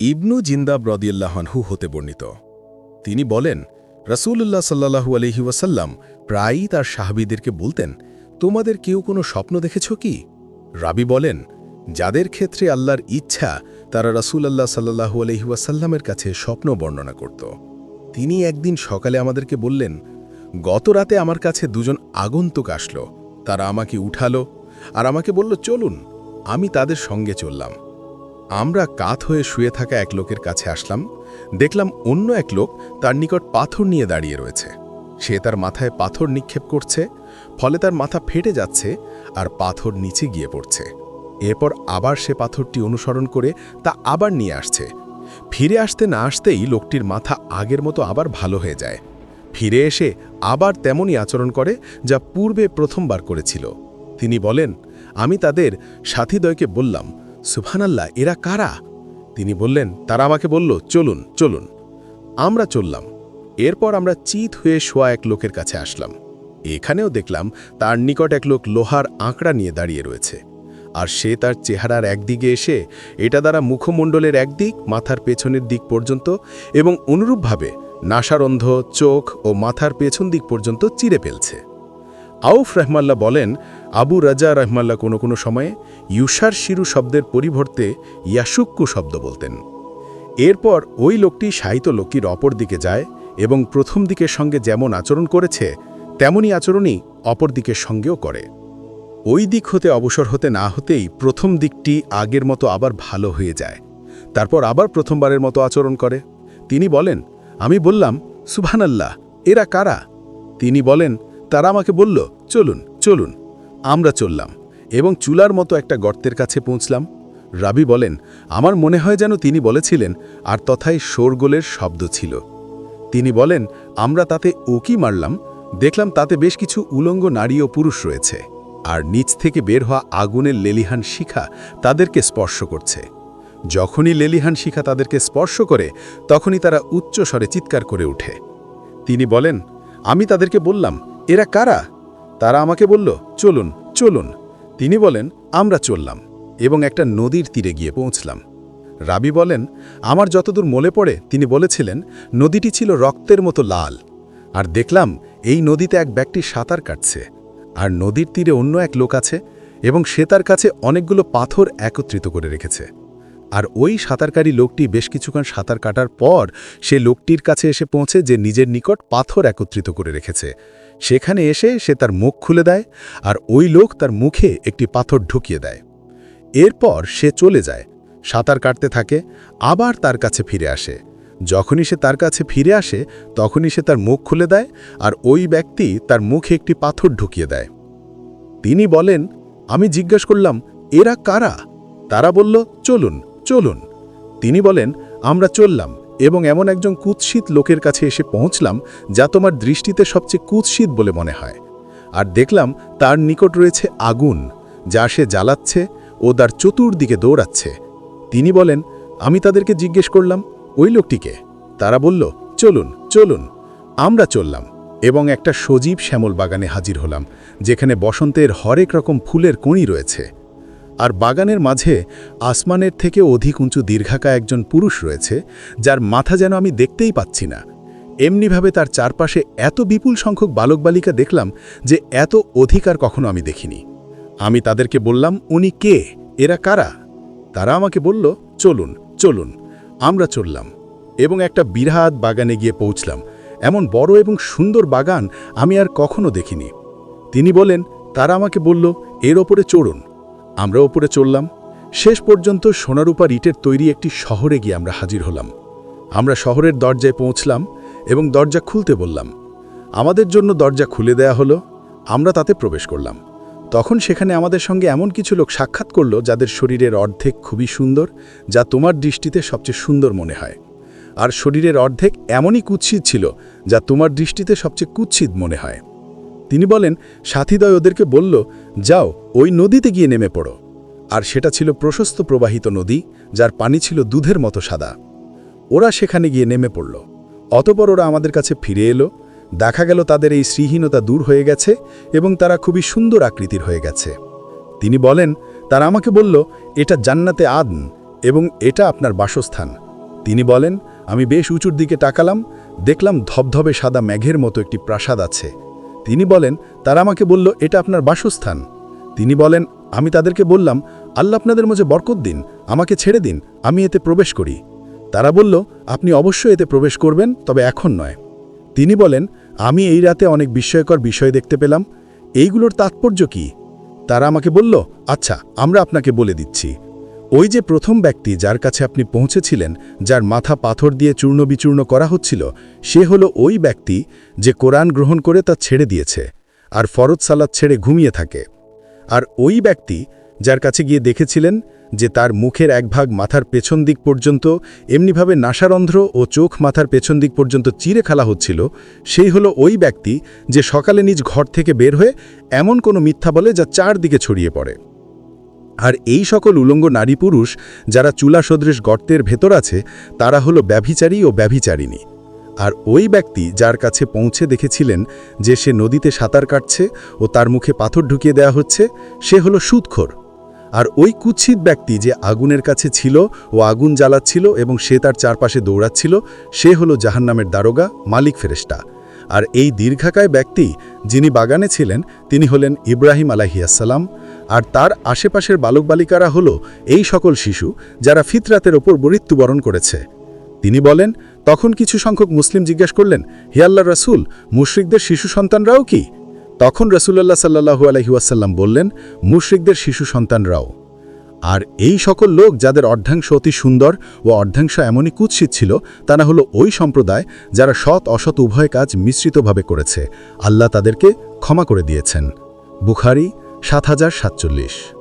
ইবনু জিন্দাব রাদিয়াল্লাহু আনহু হতে বর্ণিত। তিনি বলেন, রাসূলুল্লাহ সাল্লাল্লাহু আলাইহি ওয়াসাল্লাম প্রায়ই তার সাহাবীদেরকে বলতেন, তোমাদের কেউ কোনো স্বপ্ন দেখেছ কি? রাবী বলেন, যাদের ক্ষেত্রে আল্লাহর ইচ্ছা তারা রাসূলুল্লাহ সাল্লাল্লাহু আলাইহি ওয়াসাল্লামের কাছে স্বপ্ন বর্ণনা করত। তিনি একদিন সকালে আমাদেরকে বললেন, গত রাতে আমার কাছে দুজন আগন্তুক আসলো। তারা আমাকে উঠালো আর আমাকে বলল, চলুন। আমি তাদের সঙ্গে চললাম। আমরা কাত হয়ে শুয়ে থাকা এক লোকের কাছে আসলাম। দেখলাম অন্য এক লোক তার নিকট পাথর নিয়ে দাঁড়িয়ে রয়েছে। সে তার মাথায় পাথর নিক্ষেপ করছে, ফলে তার মাথা ফেটে যাচ্ছে আর পাথর নিচে গিয়ে পড়ছে। এরপর আবার সে পাথরটি অনুসরণ করে তা আবার নিয়ে আসছে। ফিরে আসতে না আসতেই লোকটির মাথা আগের মতো আবার ভালো হয়ে যায়। ফিরে এসে আবার তেমনই আচরণ করে যা পূর্বে প্রথমবার করেছিল। তিনি বলেন, আমি তাদের সাথীদ্বয়কে বললাম, সুবহানাল্লাহ, এরা কারা? তিনি বললেন, তারা আমাকে বলল, চলুন চলুন। আমরা চললাম। এরপর আমরা চিত হয়ে শোয়া এক লোকের কাছে আসলাম। এখানেও দেখলাম তার নিকট এক লোক লোহার আঁকড়া নিয়ে দাঁড়িয়ে রয়েছে। আর সে তার চেহারার একদিকে এসে এটা দ্বারা মুখমণ্ডলের একদিক মাথার পেছনের দিক পর্যন্ত এবং অনুরূপভাবে নাসারন্ধ, চোখ ও মাথার পেছন দিক পর্যন্ত চিরে ফেলছে। আউফ রহমাল্লাহ বলেন, আবু রাজা রহমাল্লাহ কোনো কোনো সময়ে ইউসার শিরু শব্দের পরিবর্তে ইয়াসুক্কু শব্দ বলতেন। এরপর ওই লোকটি শায়িত লোকটির অপর দিকে যায় এবং প্রথম দিকের সঙ্গে যেমন আচরণ করেছে তেমনই আচরণই অপর দিকের সঙ্গেও করে। ওই দিক হতে অবসর হতে না হতেই প্রথম দিকটি আগের মতো আবার ভালো হয়ে যায়। তারপর আবার প্রথমবারের মতো আচরণ করে। তিনি বলেন, আমি বললাম, সুবহানাল্লাহ, এরা কারা? তিনি বলেন, তারা আমাকে বলল, চলুন চলুন। আমরা চললাম এবং চুলার মতো একটা গর্তের কাছে পৌঁছলাম। রাবী বলেন, আমার মনে হয় যেন তিনি বলেছিলেন, আর তথায় শোরগোলের শব্দ ছিল। তিনি বলেন, আমরা তাতে ওকি মারলাম, দেখলাম তাতে বেশ কিছু উলঙ্গ নারী ও পুরুষ রয়েছে, আর নিচ থেকে বের হওয়া আগুনের লেলিহান শিখা তাদেরকে স্পর্শ করছে। যখনই লেলিহান শিখা তাদেরকে স্পর্শ করে তখনই তারা উচ্চ স্বরে চিৎকার করে ওঠে। তিনি বলেন, আমি তাদেরকে বললাম, এরা কারা? তারা আমাকে বলল, চলুন চলুন। তিনি বলেন, আমরা চললাম এবং একটা নদীর তীরে গিয়ে পৌঁছলাম। রাবী বলেন, আমার যতদূর মনে পড়ে তিনি বলেছিলেন, নদীটি ছিল রক্তের মতো লাল। আর দেখলাম এই নদীতে এক ব্যক্তি সাঁতার কাটছে, আর নদীর তীরে অন্য এক লোক আছে এবং সে তার কাছে অনেকগুলো পাথর একত্রিত করে রেখেছে। আর ওই সাঁতারকারী লোকটি বেশ কিছুক্ষণ সাঁতার কাটার পর সে লোকটির কাছে এসে পৌঁছে যে নিজের নিকট পাথর একত্রিত করে রেখেছে। সেখানে এসে সে তার মুখ খুলে দেয় আর ওই লোক তার মুখে একটি পাথর ঢুকিয়ে দেয়। এরপর সে চলে যায়, সাঁতার কাটতে থাকে, আবার তার কাছে ফিরে আসে। যখনই সে তার কাছে ফিরে আসে তখনই সে তার মুখ খুলে দেয় আর ওই ব্যক্তি তার মুখে একটি পাথর ঢুকিয়ে দেয়। তিনি বলেন, আমি জিজ্ঞাসা করলাম, এরা কারা? তারা বলল, চলুন চলুন। তিনি বলেন, আমরা চললাম এবং এমন একজন কুৎসিত লোকের কাছে এসে পৌঁছলাম যা তোমার দৃষ্টিতে সবচেয়ে কুৎসিত বলে মনে হয়। আর দেখলাম তার নিকট রয়েছে আগুন যা সে জ্বালাচ্ছে ও তার চতুর্দিকে দৌড়াচ্ছে। তিনি বলেন, আমি তাদেরকে জিজ্ঞেস করলাম, ওই লোকটিকে? তারা বলল, চলুন চলুন। আমরা চললাম এবং একটা সজীব শ্যামল বাগানে হাজির হলাম, যেখানে বসন্তের হরেক রকম ফুলের কণি রয়েছে। আর বাগানের মাঝে আসমানের থেকে অধিক উঁচু দীর্ঘাকায় একজন পুরুষ রয়েছে, যার মাথা যেন আমি দেখতেই পাচ্ছি না। এমনিভাবে তার চারপাশে এত বিপুল সংখ্যক বালক বালিকা দেখলাম যে এত অধিকার কখনো আমি দেখিনি। আমি তাদেরকে বললাম, উনি কে? এরা কারা? তারা আমাকে বলল, চলুন চলুন। আমরা চললাম এবং একটা বিরাট বাগানে গিয়ে পৌঁছলাম। এমন বড় এবং সুন্দর বাগান আমি আর কখনো দেখিনি। তিনি বলেন, তারা আমাকে বলল, এর ওপরে চড়ুন। আমরা ওপরে চললাম। শেষ পর্যন্ত সোনারূপার ইটের তৈরি একটি শহরে গিয়ে আমরা হাজির হলাম। আমরা শহরের দরজায় পৌঁছলাম এবং দরজা খুলতে বললাম। আমাদের জন্য দরজা খুলে দেয়া হলো। আমরা তাতে প্রবেশ করলাম। তখন সেখানে আমাদের সঙ্গে এমন কিছু লোক সাক্ষাৎ করল যাদের শরীরের অর্ধেক খুবই সুন্দর, যা তোমার দৃষ্টিতে সবচেয়ে সুন্দর মনে হয়, আর শরীরের অর্ধেক এমনই কুৎসিত ছিল যা তোমার দৃষ্টিতে সবচেয়ে কুৎসিত মনে হয়। তিনি বলেন, সাথীদ্বয় ওদেরকে বলল, যাও ওই নদীতে গিয়ে নেমে পড়ো। আর সেটা ছিল প্রশস্ত প্রবাহিত নদী, যার পানি ছিল দুধের মতো সাদা। ওরা সেখানে গিয়ে নেমে পড়ল। অতঃপর ওরা আমাদের কাছে ফিরে এলো। দেখা গেল তাদের এই শ্রীহীনতা দূর হয়ে গেছে এবং তারা খুবই সুন্দর আকৃতির হয়ে গেছে। তিনি বলেন, তারা আমাকে বলল, এটা জান্নাতে আদন এবং এটা আপনার বাসস্থান। তিনি বলেন, আমি বেশ উঁচুর দিকে তাকালাম, দেখলাম ধবধবে সাদা মেঘের মতো একটি প্রাসাদ আছে। তিনি বলেন, তারা আমাকে বলল, এটা আপনার বাসস্থান। তিনি বলেন, আমি তাদেরকে বললাম, আল্লাহ আপনাদের মাঝে বরকত দিন, আমাকে ছেড়ে দিন, আমি এতে প্রবেশ করি। তারা বলল, আপনি অবশ্যই এতে প্রবেশ করবেন, তবে এখন নয়। তিনি বলেন, আমি এই রাতে অনেক বিস্ময়কর বিষয় দেখতে পেলাম। এইগুলোর তাৎপর্য কি? তারা আমাকে বলল, আচ্ছা, আমরা আপনাকে বলে দিচ্ছি। ওই যে প্রথম ব্যক্তি যার কাছে আপনি পৌঁছেছিলেন, যার মাথা পাথর দিয়ে চূর্ণ বিচূর্ণ করা হচ্ছিল, সে হলো ওই ব্যক্তি যে কোরআন গ্রহণ করে তা ছেড়ে দিয়েছে আর ফরজ সালাত ছেড়ে ঘুমিয়ে থাকে। আর ওই ব্যক্তি যার কাছে গিয়ে দেখেছিলেন যে তার মুখের এক ভাগ মাথার পেছন দিক পর্যন্ত এমনিভাবে নাসারন্ধ্র ও চোখ মাথার পেছন দিক পর্যন্ত চিরে খেলা হচ্ছিল, সেই হলো ওই ব্যক্তি যে সকালে নিজ ঘর থেকে বের হয়ে এমন কোনো মিথ্যা বলে যা চারদিকে ছড়িয়ে পড়ে। আর এই সকল উলঙ্গ নারী পুরুষ যারা চুলা সদৃশ গর্তের ভেতর আছে, তারা হলো ব্যভিচারী ও ব্যভিচারিণী। আর ওই ব্যক্তি যার কাছে পৌঁছে দেখেছিলেন যে সে নদীতে সাঁতার কাটছে ও তার মুখে পাথর ঢুকিয়ে দেওয়া হচ্ছে, সে হলো সুদখোর। আর ওই কুৎসিত ব্যক্তি যে আগুনের কাছে ছিল ও আগুন জ্বালাচ্ছিল এবং সে তার চারপাশে দৌড়াচ্ছিল, সে হলো জাহান্নামের দারোগা মালিক ফেরেশতা। আর এই দীর্ঘাকায় ব্যক্তি যিনি বাগানে ছিলেন, তিনি হলেন ইব্রাহিম আলাইহিসসালাম। আর তার আশেপাশের বালক বালিকারা হলো এই সকল শিশু যারা ফিতরাতের ওপর মৃত্যুবরণ করেছে। তিনি বলেন, তখন কিছু সংখ্যক মুসলিম জিজ্ঞাসা করলেন, হে আল্লাহর রাসূল, মুশরিকদের শিশু সন্তানরাও কি? তখন রাসূলুল্লাহ সাল্লাল্লাহু আলাইহি ওয়াসাল্লাম বললেন, মুশরিকদের শিশু সন্তানরাও। আর এই সকল লোক যাদের অর্ধাংশ অতি সুন্দর ও অর্ধাংশ এমনই কুৎসিত ছিল, তারা হলো ওই সম্প্রদায় যারা সৎ অসৎ উভয় কাজ মিশ্রিতভাবে করেছে। আল্লাহ তাদেরকে ক্ষমা করে দিয়েছেন। বুখারী ৭০৪৭।